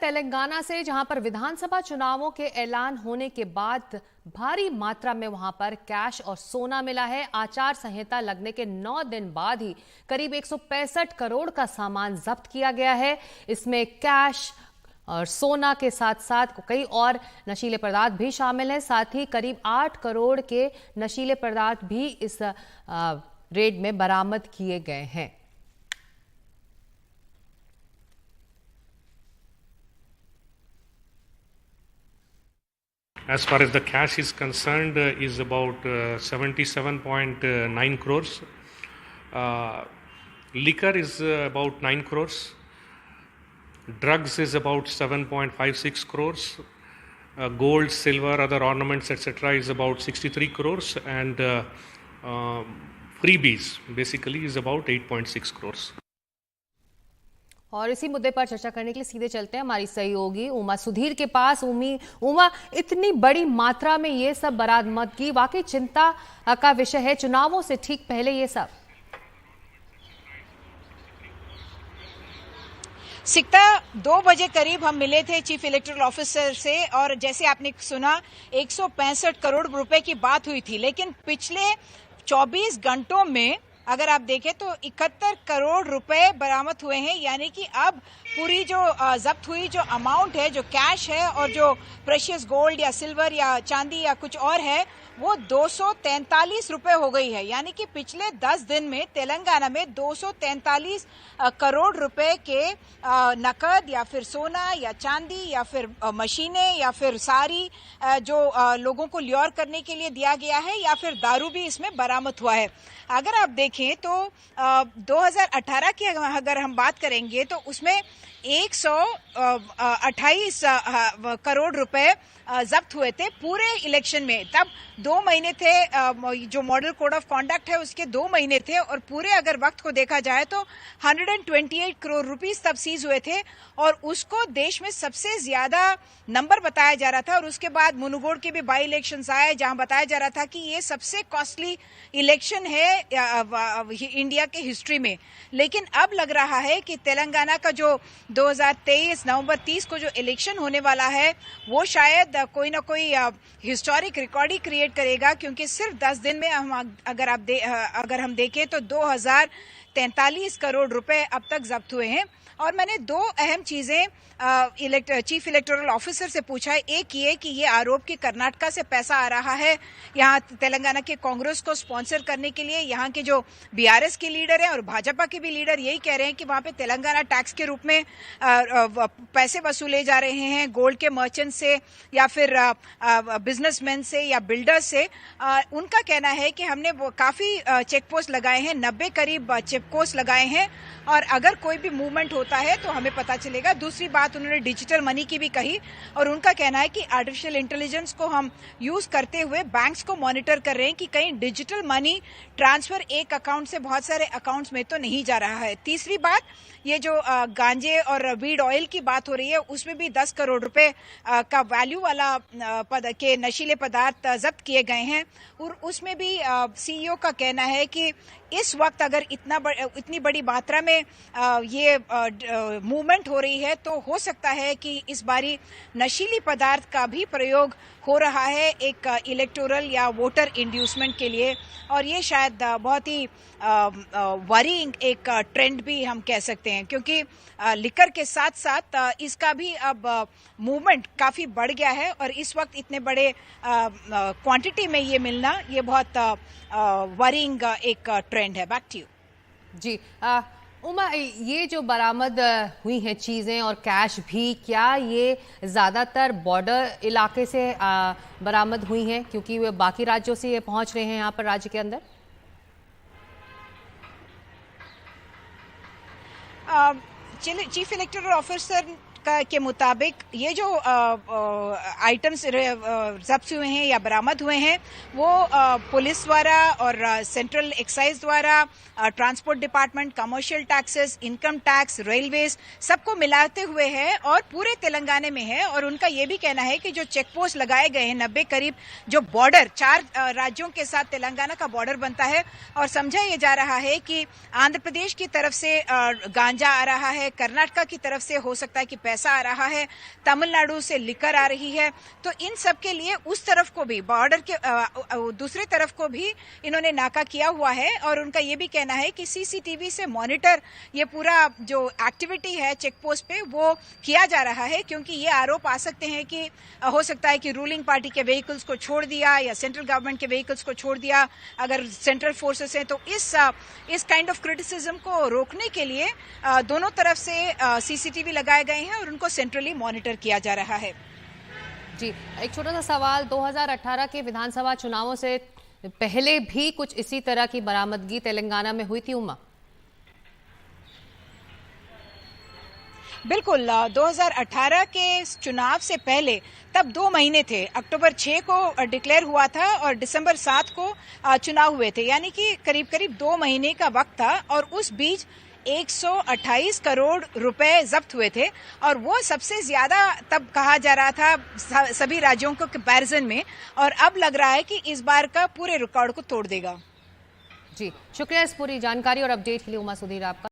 तेलंगाना से, जहां पर विधानसभा चुनावों के ऐलान होने के बाद भारी मात्रा में वहां पर कैश और सोना मिला है। आचार संहिता लगने के 9 दिन बाद ही करीब 165 करोड़ का सामान जब्त किया गया है। इसमें कैश और सोना के साथ साथ कई और नशीले पदार्थ भी शामिल हैं। साथ ही करीब 8 करोड़ के नशीले पदार्थ भी इस रेड में बरामद किए गए हैं। As far as the cash is concerned, is about 77.9 crores. Liquor is about 9 crores. Drugs is about 7.56 crores. Gold, silver, other ornaments, etc. is about 63 crores. And freebies basically is about 8.6 crores. और इसी मुद्दे पर चर्चा करने के लिए सीधे चलते हैं हमारी सहयोगी उमा सुधीर के पास। उमा, इतनी बड़ी मात्रा में ये सब बरामदगी वाकई चिंता का विषय है, चुनावों से ठीक पहले ये सब। सिकता 2 बजे करीब हम मिले थे चीफ इलेक्टोरल ऑफिसर से और जैसे आपने सुना 165 करोड़ रुपए की बात हुई थी, लेकिन पिछले 24 घंटों में अगर आप देखें तो 71 करोड़ रुपए बरामद हुए हैं। यानी कि अब पूरी जो जब्त हुई जो अमाउंट है, जो कैश है और जो प्रेशियस गोल्ड या सिल्वर या चांदी या कुछ और है, वो 243 रुपए हो गई है। यानी कि पिछले 10 दिन में तेलंगाना में 243 करोड़ रुपए के नकद या फिर सोना या चांदी या फिर मशीनें या फिर सारी जो लोगों को ल्योर करने के लिए दिया गया है या फिर दारू भी इसमें बरामद हुआ है। अगर आप देखें तो 2018 की अगर हम बात करेंगे तो उसमें 128 करोड़ रुपए जब्त हुए थे पूरे इलेक्शन में। तब 2 महीने थे, जो मॉडल कोड ऑफ कॉन्डक्ट है उसके 2 महीने थे और पूरे अगर वक्त को देखा जाए तो 128 करोड़ रुपीस तब सीज हुए थे और उसको देश में सबसे ज्यादा नंबर बताया जा रहा था। और उसके बाद मुनुगोड़ के भी बाई इलेक्शंस आए जहां बताया जा रहा था कि ये सबसे कॉस्टली इलेक्शन है इंडिया के हिस्ट्री में। लेकिन अब लग रहा है कि तेलंगाना का जो 2023 नवंबर 30 को जो इलेक्शन होने वाला है वो शायद कोई ना कोई हिस्टोरिक रिकॉर्ड ही क्रिएट करेगा, क्योंकि सिर्फ 10 दिन में अगर हम देखें तो 2043 करोड़ रुपए अब तक जब्त हुए हैं। और मैंने 2 अहम चीजें चीफ इलेक्टोरल ऑफिसर से पूछा है। एक ये कि ये आरोप कि कर्नाटका से पैसा आ रहा है यहाँ तेलंगाना के कांग्रेस को स्पॉन्सर करने के लिए। यहाँ के जो बीआरएस के लीडर हैं और भाजपा के भी लीडर यही कह रहे हैं कि वहां पे तेलंगाना टैक्स के रूप में पैसे वसूले जा रहे हैं गोल्ड के मर्चेंट से या फिर बिजनेसमैन से या बिल्डर्स से। उनका कहना है कि हमने काफी चेक पोस्ट लगाए हैं, 90 करीब चेक पोस्ट लगाए हैं और अगर कोई भी मूवमेंट होता है तो हमें पता चलेगा। दूसरी बात उन्होंने डिजिटल मनी की भी कही और उनका कहना है कि आर्टिफिशियल इंटेलिजेंस को हम यूज करते हुए बैंक्स को मॉनिटर कर रहे हैं कि कहीं डिजिटल मनी ट्रांसफर एक अकाउंट से बहुत सारे अकाउंट्स में तो नहीं जा रहा है। तीसरी बात, ये जो गांजे और वीड ऑयल की बात हो रही है उसमें भी 10 करोड़ रुपए का वैल्यू वाला के नशीले पदार्थ जब्त किए गए हैं। और उसमें भी सीईओ का कहना है कि इस वक्त अगर इतनी बड़ी मात्रा में ये मूवमेंट हो रही है तो हो सकता है कि इस बारी नशीली पदार्थ का भी प्रयोग हो रहा है एक इलेक्टोरल या वोटर इंड्यूसमेंट के लिए। और ये शायद बहुत ही वरीइंग एक ट्रेंड भी हम कह सकते हैं, क्योंकि लिकर के साथ साथ इसका भी अब मूवमेंट काफी बढ़ गया है और इस वक्त इतने बड़े क्वांटिटी में ये मिलना ये बहुत वरीइंग एक ट्रेंड है। बैक टू यू जी। उमा, ये जो बरामद हुई हैं चीज़ें और कैश भी, क्या ये ज़्यादातर बॉर्डर इलाके से बरामद हुई हैं, क्योंकि वे बाकी राज्यों से ये पहुंच रहे हैं यहाँ पर राज्य के अंदर? चीफ इलेक्टोरल ऑफिसर के मुताबिक ये जो आइटम्स जब्त हुए हैं या बरामद हुए हैं वो पुलिस द्वारा और सेंट्रल एक्साइज द्वारा transport department, commercial taxes, income tax, railways सबको मिलाते हुए है और पूरे तेलंगाना में है। और उनका ये भी कहना है कि जो चेक पोस्ट लगाए गए हैं 90 करीब, जो बॉर्डर 4 राज्यों के साथ तेलंगाना का बॉर्डर बनता है और समझा ये जा रहा है कि आंध्र प्रदेश की तरफ से गांजा आ रहा है, कर्नाटका की तरफ से हो सकता है कि पैसा पैसा आ रहा है, तमिलनाडु से लिकर आ रही है। तो इन सब के लिए उस तरफ को भी, बॉर्डर के दूसरी तरफ को भी इन्होंने नाका किया हुआ है। और उनका ये भी कहना है कि सीसीटीवी से मॉनिटर ये पूरा जो एक्टिविटी है चेक पोस्ट पे वो किया जा रहा है, क्योंकि ये आरोप आ सकते हैं कि हो सकता है कि रूलिंग पार्टी के व्हीकल्स को छोड़ दिया या सेंट्रल गवर्नमेंट के व्हीकल्स को छोड़ दिया अगर सेंट्रल फोर्सेस हैं। तो इस काइंड ऑफ क्रिटिसिज्म को रोकने के लिए दोनों तरफ से सीसीटीवी लगाए गए हैं और उनको सेंट्रली मॉनिटर किया जा रहा है। जी, एक छोटा सा सवाल, 2018 के विधानसभा चुनावों से पहले भी कुछ इसी तरह की बरामदगी तेलंगाना में हुई थी उमा? बिल्कुल, 2018 के चुनाव से पहले तब 2 महीने थे। अक्टूबर 6 को डिक्लेयर हुआ था और दिसंबर 7 को चुनाव हुए थे, यानी कि करीब करीब 2 महीने का वक्त था। और उस बीच 128 करोड़ रुपए जब्त हुए थे और वो सबसे ज्यादा तब कहा जा रहा था सभी राज्यों को कंपैरिजन में। और अब लग रहा है कि इस बार का पूरे रिकॉर्ड को तोड़ देगा। जी, शुक्रिया इस पूरी जानकारी और अपडेट के लिए उमा सुधीर आपका।